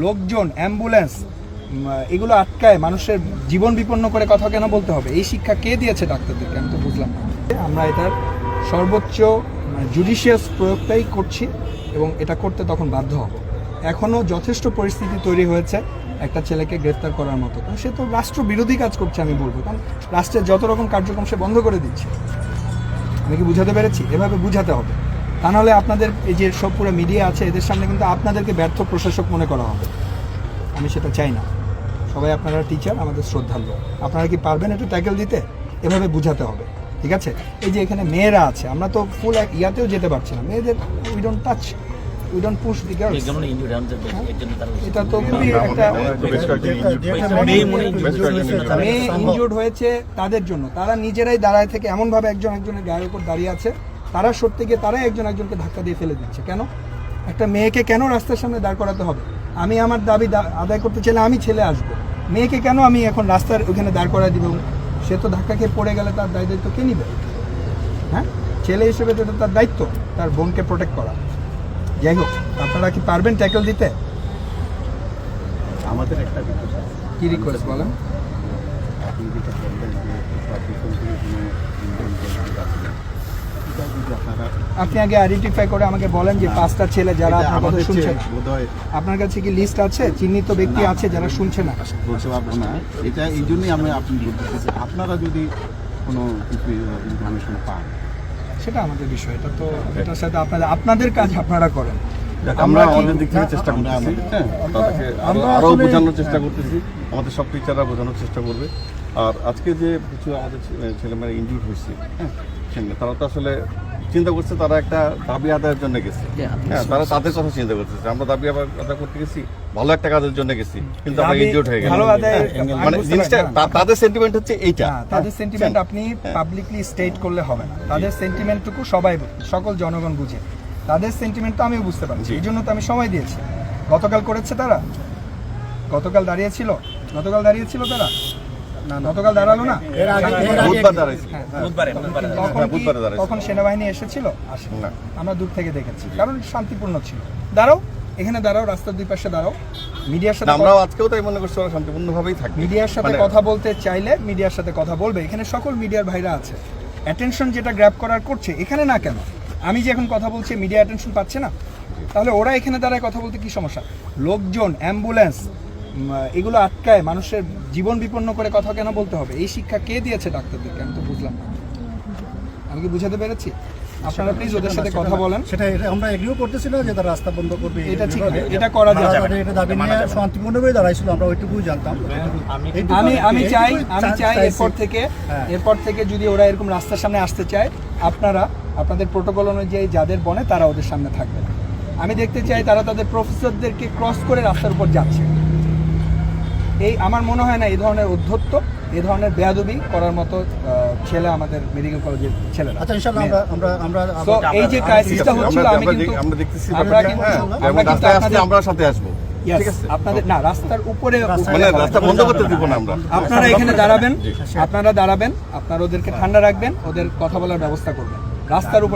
লোকজন, অ্যাম্বুলেন্স এগুলো আটকায় মানুষের জীবন বিপন্ন করে কথা কেন বলতে হবে? এই শিক্ষা কে দিয়েছে ডাক্তারদেরকে? আমি তো বুঝলাম না। আমরা এটার সর্বোচ্চ জুডিশিয়াস প্রয়োগটাই করছি এবং এটা করতে তখন বাধ্য হব। এখনও যথেষ্ট পরিস্থিতি তৈরি হয়েছে একটা ছেলেকে গ্রেফতার করার মতো, কারণ সে তো রাষ্ট্র বিরোধী কাজ করছে আমি বলবো, কারণ রাষ্ট্রের যত রকম কার্যক্রম সে বন্ধ করে দিচ্ছে। আমি কি বুঝাতে পেরেছি? এভাবে বুঝাতে হবে, তা নাহলে আপনাদের এই যে সব পুরো মিডিয়া আছে এদের সামনে কিন্তু আপনাদেরকে ব্যর্থ প্রশাসক মনে করা হবে। আমি সেটা চাই না। সবাই আপনারা টিচার, আমাদের শ্রদ্ধার্ঘ, আপনারা কি পারবেন একটু ট্যাকেল দিতে? এভাবে বুঝাতে হবে, ঠিক আছে? এই যে এখানে মেয়েরা আছে, আমরা তো ফুল ইয়াতেও যেতে পারছি না, মেয়েদের we don't touch, we don't push the girls. এটা তো খুবই একটা মেয়ে ইনজুর্ড হয়েছে তাদের জন্য, তারা নিজেরাই দাঁড়ায় থেকে এমনভাবে একজন একজনের গায়ের উপর দাঁড়িয়ে আছে, তারা সরতে গিয়ে তারাই একজন একজনকে ধাক্কা দিয়ে ফেলে দিচ্ছে। কেন? একটা মেয়েকে কেন রাস্তার সামনে দাঁড় করাতে হবে? আমি আমার দাবি আদায় করতে চাইলে আমি ছেলে আসবো, মেয়েকে কেন আমি এখন রাস্তার ওখানে দাঁড় করায় দিব? সে তো ধাক্কা খেয়ে পড়ে গেলে তার দায়িত্ব কে নিবে? হ্যাঁ, ছেলে হিসেবে তো তার দায়িত্ব তার বোনকে প্রোটেক্ট করা। যাই হোক, আপনারা কি পারবেন ট্যাকেল দিতে? আমাদের একটা কি রিকোয়েস্ট বলেন? আপনি আগে আইডেন্টিফাই করে আমাকে বলেন যে 5টা ছেলে যারা আপনার কথা শুনছে না, আপনার কাছে কি লিস্ট আছে, চিহ্নিত ব্যক্তি আছে যারা শুনছে না? বলতে পারবো না, এটা এই জন্যই আমি আপনি বলতেছি, আপনারা যদি কোনো কিছু ইনফরমেশন পান সেটা আমাদের বিষয়, এটা তো এটার সাথে আপনাদের কাজ আপনারা করেন। আমরা আমাদের দিক থেকে চেষ্টা করতেছি, হ্যাঁ, তাদেরকে আরও বোঝানোর চেষ্টা করতেছি, আমাদের সব টিচাররা বোঝানোর চেষ্টা করবে। আর আজকে যে কিছু আমাদের ছেলেমেয়েরা ইনজুর্ড হয়েছে, হ্যাঁ, তারা তো আসলে চিন্তা করছে তারা একটা দাবি আদায়ের জন্য গেছে, হ্যাঁ, তারা তাদের কথা চিন্তা করতেছে। আমরা দাবি আদায় করতে গেছি, ভালো একটা কাজের জন্য গেছি, কিন্তু আমরা ইনজুর্ড হয়ে গেলাম। মানে জিনিসটা তাদের সেন্টিমেন্ট হচ্ছে এইটা, তাদের সেন্টিমেন্ট আপনি পাবলিকলি স্টেট করলে হবে না। তাদের সেন্টিমেন্টটুকু সবাই, সকল জনগণ বুঝে। তাদের সেন্টিমেন্ট তো আমিও বুঝতে পারছি, এই জন্য তো আমি সময় দিয়েছি। গতকাল করেছে তারা, গতকাল দাঁড়িয়েছিল তারা, গতকাল দাঁড়ালো না, তখন সেনাবাহিনী এসেছিল? আসেনি, আমরা দূর থেকে দেখেছি, কারণ শান্তিপূর্ণ ছিল। দাঁড়াও, এখানে দাঁড়াও, রাস্তার দুই পাশে দাঁড়াও। মিডিয়ার সাথে আমরাও আজকেও তাই মনে করছি, ওরা শান্তিপূর্ণভাবেই থাকবে। মিডিয়ার সাথে কথা বলতে চাইলে মিডিয়ার সাথে কথা বলবে, এখানে সকল মিডিয়ার ভাইরা আছে। অ্যাটেনশন যেটা গ্র্যাব করার করছে, এখানে না কেন? আমি যে এখন কথা বলছি মিডিয়া অ্যাটেনশন পাচ্ছে না, তাহলে ওরা এখানে দাঁড়ায় কথা বলতে কি সমস্যা? লোকজন, অ্যাম্বুলেন্স এগুলো আটকায় মানুষের জীবন বিপন্ন করে কথা কেন বলতে হবে? এই শিক্ষা কে দিয়েছে ডাক্তারদেরকে? আমি তো বুঝলাম না। আমি কি বুঝাতে পেরেছি? আপনারা প্লিজ ওদের সাথে কথা বলেন। সেটা আমরা এগ্রিও করতেছি না যে তারা রাস্তা বন্ধ করবে, এটা ঠিক, এটা করা যাবে। এটা দাবি নিয়ে শান্তিপূর্ণভাবে দাঁড়াইছিল, আমরা ওইটুকুই জানতাম। আমি চাই এরপর থেকে যদি ওরা এরকম রাস্তার সামনে আসতে চায়, আপনারা আপনাদের প্রোটোকল অনুযায়ী যাদের বনে তারা ওদের সামনে থাকবে। আমি দেখতে চাই তারা তাদের প্রফেসরদেরকে ক্রস করে রাস্তার উপর যাচ্ছে। এই আমার মনে হয় না এই ধরনের উদ্ধত্ত, এই ধরনের বেয়াদবি করার মতো ছেলে আমাদের মেডিকেল কলেজের ছেলেরা। আচ্ছা, ইনশাআল্লাহ আমরা এই যে ক্রাইসিসটা হচ্ছিল, আমরা দেখতেছি আমরা সাথে আসবো, ঠিক আছে? আপনাদের না রাস্তার উপরে, মানে রাস্তা বন্ধ করতে দিব না আমরা। আপনারা এখানে দাঁড়াবেন, আপনারা ওদেরকে ঠান্ডা রাখবেন, ওদের কথা বলার ব্যবস্থা করবেন রাস্তার উপরে।